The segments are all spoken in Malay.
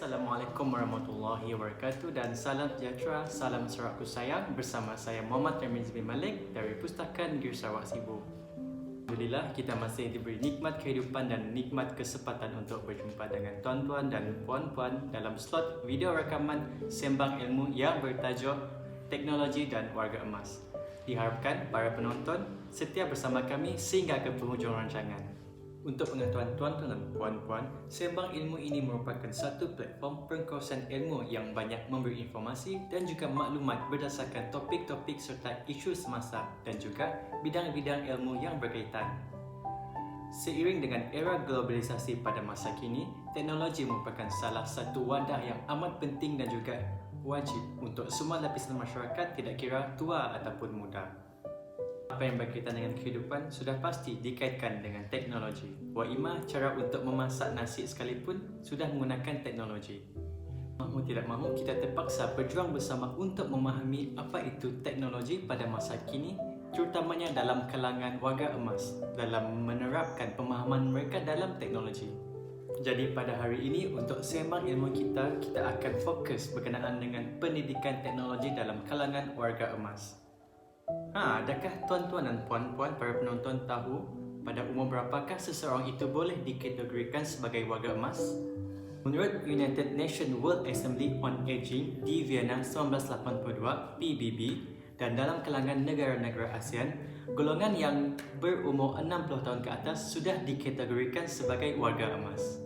Assalamualaikum warahmatullahi wabarakatuh dan salam sejahtera, salam serakku sayang bersama saya Muhammad Ramiz bin Malik dari Pustaka Negeri Sarawak Sibu. Alhamdulillah kita masih diberi nikmat kehidupan dan nikmat kesempatan untuk berjumpa dengan tuan-tuan dan puan-puan dalam slot video rakaman sembang ilmu yang bertajuk Teknologi dan Warga Emas. Diharapkan para penonton setia bersama kami sehingga ke penghujung rancangan. Untuk pengetahuan tuan-tuan dan puan-puan, Sembang Ilmu ini merupakan satu platform perkongsian ilmu yang banyak memberi informasi dan juga maklumat berdasarkan topik-topik serta isu semasa dan juga bidang-bidang ilmu yang berkaitan. Seiring dengan era globalisasi pada masa kini, teknologi merupakan salah satu wadah yang amat penting dan juga wajib untuk semua lapisan masyarakat, tidak kira tua ataupun muda. Apa yang berkaitan dengan kehidupan sudah pasti dikaitkan dengan teknologi. Wa ima cara untuk memasak nasi sekalipun sudah menggunakan teknologi. Mahu tidak mahu kita terpaksa berjuang bersama untuk memahami apa itu teknologi pada masa kini, terutamanya dalam kalangan warga emas dalam menerapkan pemahaman mereka dalam teknologi. Jadi pada hari ini untuk sembang ilmu kita akan fokus berkenaan dengan pendidikan teknologi dalam kalangan warga emas. Adakah tuan-tuan dan puan-puan para penonton tahu pada umur berapakah seseorang itu boleh dikategorikan sebagai warga emas? Menurut United Nations World Assembly on Aging di Vienna 1982 (PBB) dan dalam kalangan negara-negara ASEAN, golongan yang berumur 60 tahun ke atas sudah dikategorikan sebagai warga emas.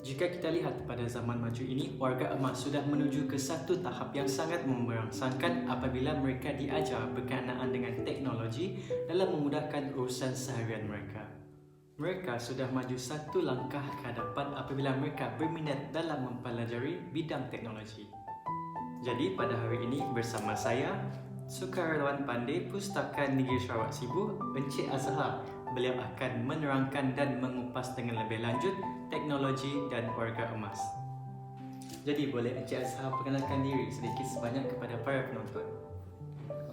Jika kita lihat pada zaman maju ini, warga emas sudah menuju ke satu tahap yang sangat merangsangkan apabila mereka diajar berkenaan dengan teknologi dalam memudahkan urusan seharian mereka. Mereka sudah maju satu langkah ke hadapan apabila mereka berminat dalam mempelajari bidang teknologi. Jadi pada hari ini bersama saya, Sukarelawan Pandai Pustaka Negeri Sarawak Sibu, Encik Azhar. Beliau akan menerangkan dan mengupas dengan lebih lanjut teknologi dan warga emas. Jadi boleh Encik Azhar perkenalkan diri sedikit sebanyak kepada para penonton.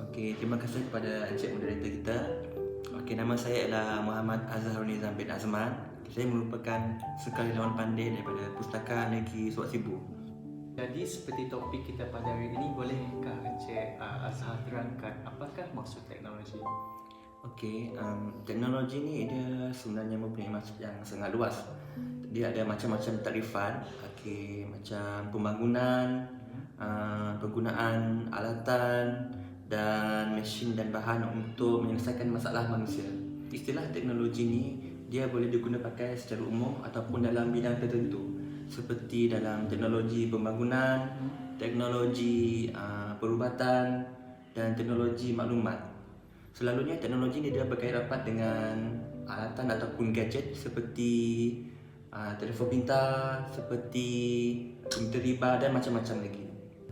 Okey, terima kasih kepada Encik moderator kita. Okey, nama saya ialah Muhammad Azhar Nizam bin Azman. Saya merupakan sukarelawan pandai daripada Pustaka Negeri Sarawak Sibu. Jadi seperti topik kita pada hari ini, bolehkah Encik Azhar terangkan apakah maksud teknologi? Okey, teknologi ni dia sebenarnya mempunyai maksud yang sangat luas. Dia ada macam-macam takrifan. Okey, macam pembangunan, penggunaan alatan dan mesin dan bahan untuk menyelesaikan masalah manusia. Istilah teknologi ni dia boleh digunakan pakai secara umum ataupun dalam bidang tertentu, seperti dalam teknologi pembangunan, teknologi perubatan dan teknologi maklumat. Selalunya teknologi ni dia berkait rapat dengan alatan ataupun gadget seperti telefon pintar, seperti komputer riba dan macam-macam lagi.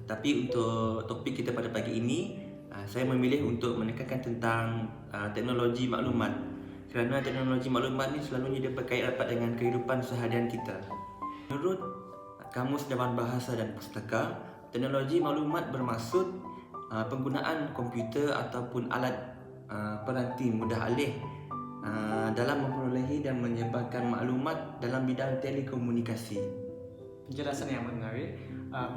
Tapi untuk topik kita pada pagi ini, saya memilih untuk menekankan tentang teknologi maklumat. Kerana teknologi maklumat ni selalunya dia berkait rapat dengan kehidupan seharian kita. Menurut Kamus Dewan Bahasa dan Pustaka, teknologi maklumat bermaksud penggunaan komputer ataupun alat peranti mudah alih dalam memperolehi dan menyebarkan maklumat dalam bidang telekomunikasi. Penjelasan yang menarik.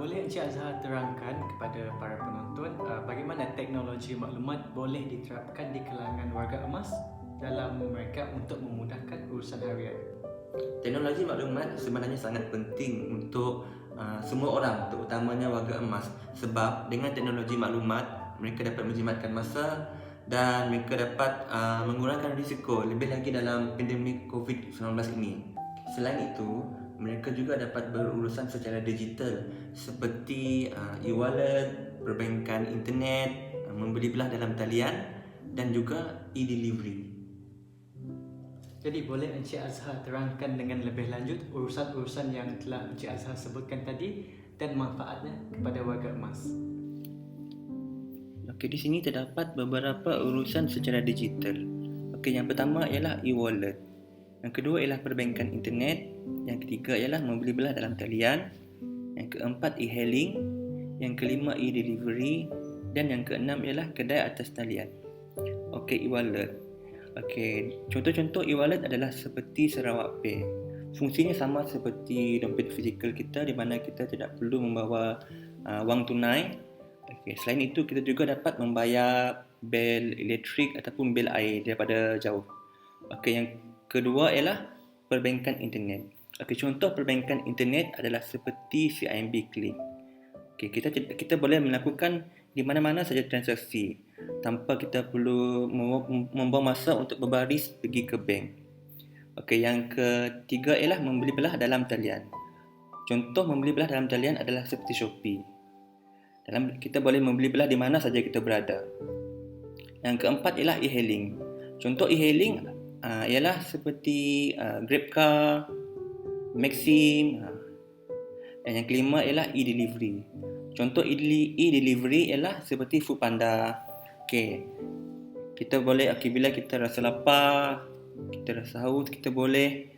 Boleh Encik Azhar terangkan kepada para penonton bagaimana teknologi maklumat boleh diterapkan di kalangan warga emas dalam mereka untuk memudahkan urusan harian? Teknologi maklumat sebenarnya sangat penting untuk semua orang, terutamanya warga emas, sebab dengan teknologi maklumat mereka dapat menjimatkan masa dan mereka dapat mengurangkan risiko lebih lagi dalam pandemik COVID-19 ini. Selain itu, mereka juga dapat berurusan secara digital seperti e-wallet, perbankan internet, membeli belah dalam talian dan juga e-delivery. Jadi boleh Encik Azhar terangkan dengan lebih lanjut urusan-urusan yang telah Encik Azhar sebutkan tadi dan manfaatnya kepada warga emas. Okey, di sini terdapat beberapa urusan secara digital. Okey, yang pertama ialah e-wallet. Yang kedua ialah perbankan internet. Yang ketiga ialah membeli belah dalam talian. Yang keempat e-hailing. Yang kelima e-delivery. Dan yang keenam ialah kedai atas talian. Okey, e-wallet. Okey, contoh-contoh e-wallet adalah seperti Sarawak Pay, Fungsinya sama seperti dompet fizikal kita, di mana kita tidak perlu membawa wang tunai. Selain itu, kita juga dapat membayar bil elektrik ataupun bil air daripada jauh. Yang kedua ialah perbankan internet. Contoh perbankan internet adalah seperti CIMB Click. Kita boleh melakukan di mana-mana saja transaksi tanpa kita perlu membawa masa untuk berbaris pergi ke bank. Yang ketiga ialah membeli belah dalam talian. Contoh membeli belah dalam talian adalah seperti Shopee. Kita boleh membeli belah di mana saja kita berada. Yang keempat ialah e-hailing. Contoh e-hailing ialah seperti GrabCar, Maxim. Dan yang kelima ialah e-delivery. Contoh e-delivery ialah seperti Foodpanda. Kita boleh bila kita rasa lapar, kita rasa haus, kita boleh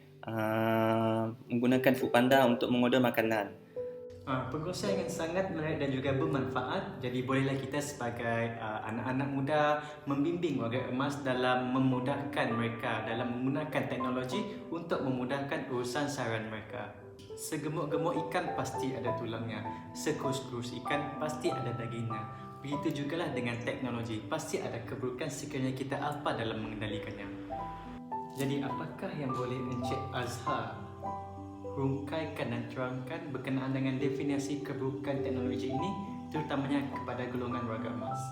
menggunakan Foodpanda untuk mengorder makanan. Pengurusan yang sangat menarik dan juga bermanfaat. Jadi bolehlah kita sebagai anak-anak muda membimbing warga emas dalam memudahkan mereka dalam menggunakan teknologi untuk memudahkan urusan seharian mereka. Segemuk-gemuk ikan pasti ada tulangnya, sekurus-kurus ikan pasti ada dagingnya. Begitu jugalah dengan teknologi, pasti ada keburukan sekiranya kita alpa dalam mengendalikannya. Jadi apakah yang boleh Encik Azhar rungkaikan dan terangkan berkenaan dengan definisi keburukan teknologi ini, terutamanya kepada golongan warga emas?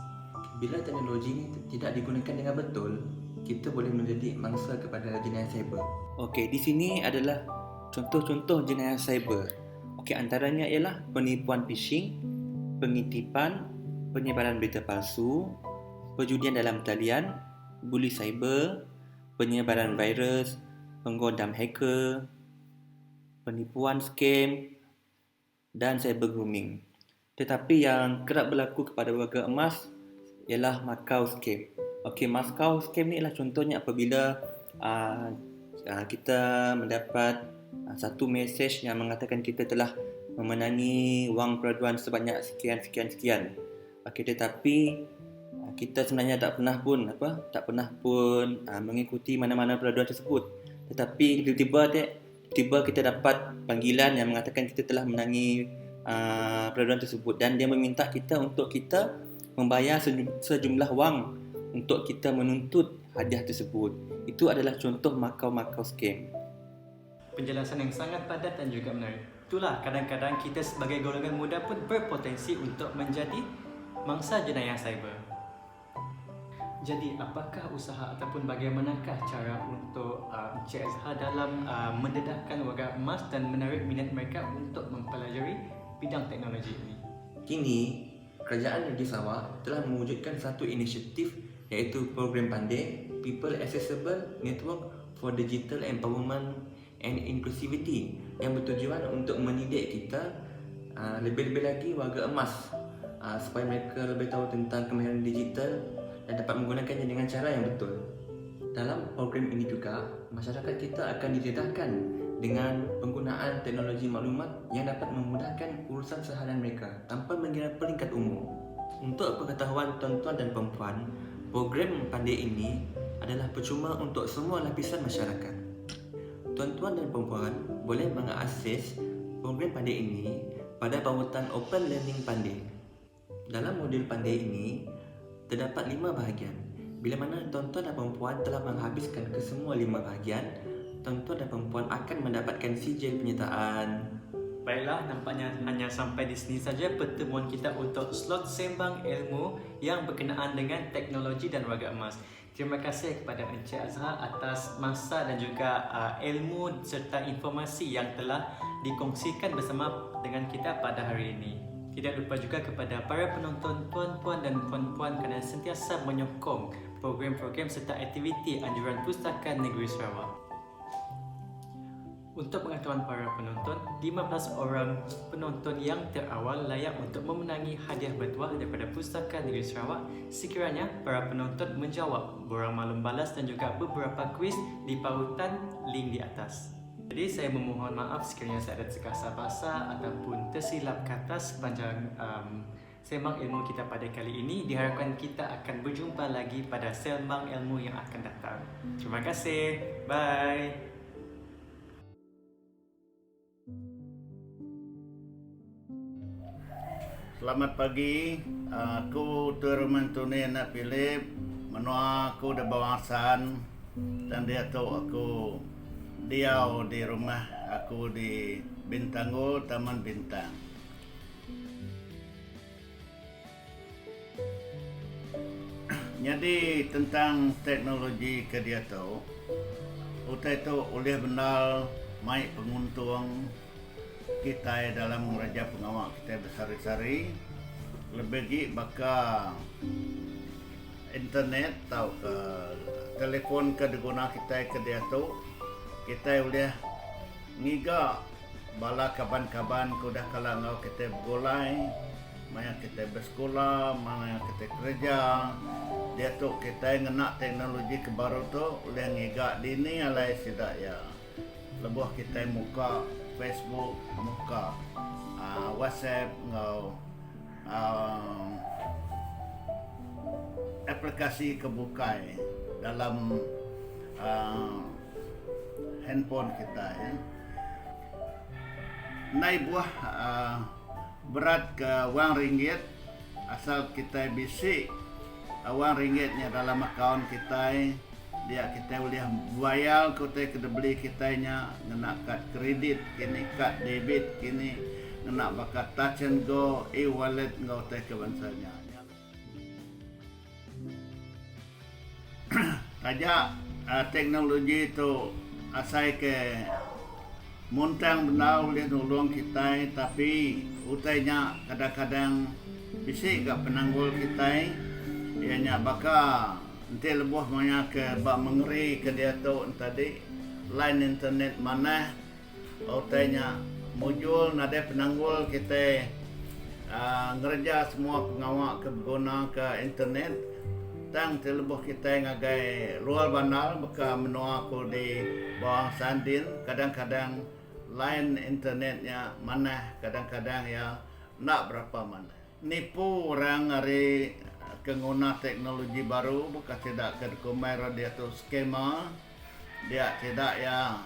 Bila teknologi ini tidak digunakan dengan betul, kita boleh menjadi mangsa kepada jenayah cyber. Di sini adalah contoh-contoh jenayah cyber. Antaranya ialah penipuan phishing, pengitipan, penyebaran berita palsu, perjudian dalam talian, buli cyber, penyebaran virus, penggodam hacker, penipuan scam dan cyber grooming. Tetapi yang kerap berlaku kepada warga emas ialah Macau scam. Macau scam ni ialah contohnya apabila kita mendapat satu mesej yang mengatakan kita telah memenangi wang peraduan sebanyak sekian. Tetapi kita sebenarnya tak pernah pun mengikuti mana-mana peraduan tersebut. Tetapi tiba-tiba kita dapat panggilan yang mengatakan kita telah menangi peraduan tersebut, dan dia meminta kita untuk kita membayar sejumlah wang untuk kita menuntut hadiah tersebut. Itu adalah contoh Macau scam. Penjelasan yang sangat padat dan juga menarik. Itulah kadang-kadang kita sebagai golongan muda pun berpotensi untuk menjadi mangsa jenayah cyber. Jadi apakah usaha ataupun bagaimanakah cara untuk Encik Azhar dalam mendedahkan warga emas dan menarik minat mereka untuk mempelajari bidang teknologi ini? Kini, Kerajaan Negeri Sarawak telah mewujudkan satu inisiatif iaitu program Pandai, People Accessible Network for Digital Empowerment and Inclusivity, yang bertujuan untuk mendidik kita, lebih-lebih lagi warga emas, supaya mereka lebih tahu tentang kemahiran digital dan dapat menggunakannya dengan cara yang betul. Dalam program ini juga, masyarakat kita akan didedahkan dengan penggunaan teknologi maklumat yang dapat memudahkan urusan seharian mereka tanpa mengira peringkat umur. Untuk pengetahuan tuan-tuan dan perempuan, program Pandai ini adalah percuma untuk semua lapisan masyarakat. Tuan-tuan dan perempuan boleh mengakses program Pandai ini pada barutan Open Learning Pandai. Dalam modul Pandai ini, terdapat 5 bahagian. Bila mana tuan-tuan dan perempuan telah menghabiskan kesemua 5 bahagian, tuan-tuan dan perempuan akan mendapatkan sijil penyertaan. Baiklah, nampaknya hanya sampai di sini saja pertemuan kita untuk slot sembang ilmu yang berkenaan dengan teknologi dan warga emas. Terima kasih kepada Encik Azhar atas masa dan juga ilmu serta informasi yang telah dikongsikan bersama dengan kita pada hari ini. Tidak lupa juga kepada para penonton, tuan-tuan dan puan-puan kerana sentiasa menyokong program-program serta aktiviti anjuran Pustaka Negeri Sarawak. Untuk pengetahuan para penonton, 15 orang penonton yang terawal layak untuk memenangi hadiah bertuah daripada Pustaka Negeri Sarawak sekiranya para penonton menjawab borang maklum balas dan juga beberapa kuis di pautan link di atas. Jadi saya memohon maaf sekiranya saya ada terkasar bahasa ataupun tersilap kata sepanjang sembang ilmu kita pada kali ini. Diharapkan kita akan berjumpa lagi pada sembang ilmu yang akan datang. Terima kasih. Bye. Selamat pagi, aku Tuan Mantuni Anak Philip. Menua aku di Bawasan dan dia tahu aku diau di rumah aku di Bintangul, Taman Bintang. Jadi tentang teknologi ke dia tahu, utai itu oleh benar mai penguntung kita dalam raja pengawal kita besar-besari lebih lagi baka internet atau ke telefon ke diguna kita ke dia tu kita boleh ngiga bala kaban-kaban kuda kala ngau kita bergolai maya kita bersekolah maya kita kerja dia tu kita ngena teknologi kebaru tu boleh ngiga dini alai sidak ya lebuh kita muka Facebook, muka WhatsApp, ngau aplikasi kebukai dalam handphone kita ya. Nai buah berat ke wang ringgit asal kita bisi wang ringgitnya dalam akaun kita dia kita boleh bayar kita kena beli kitanya ngena kad kredit kini kad debit kini ngena bakat touch and go e-wallet ngau teh ke bansanya aja teknologi itu asai ke muntang benar boleh nolong kita tapi utainya kadang-kadang bisik gak penanggul kita ianya baka nanti lebuh banyak ke bak mengeri ke dia tu tadi line internet mana utainya mujul nade penanggul kita ngerja semua pengawak ke berguna ke internet tang telebuh kita ngagai luar bandar baka menua aku di bawah Sandin kadang-kadang line internetnya mana kadang-kadang ya nak berapa mana nipu orang hari pengguna teknologi baru bukan tidak kekumai dia tu skema dia tidak ya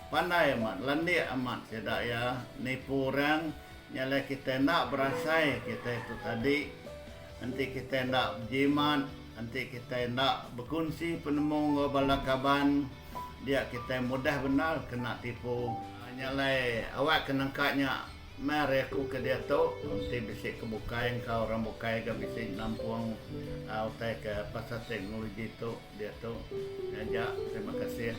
pandai amat landik amat tidak ya nipu orang nyala kita nak berasai kita itu tadi nanti kita nak berjimat nanti kita nak berkongsi penemu ngobalakaban dia kita mudah benar kena tipu nyala awak kena kaknya mari aku ke dia tu nanti bisik kebukai kau orang bukai ke bisik nampung utai ke pasar teknologi tu dia tu aja terima kasih.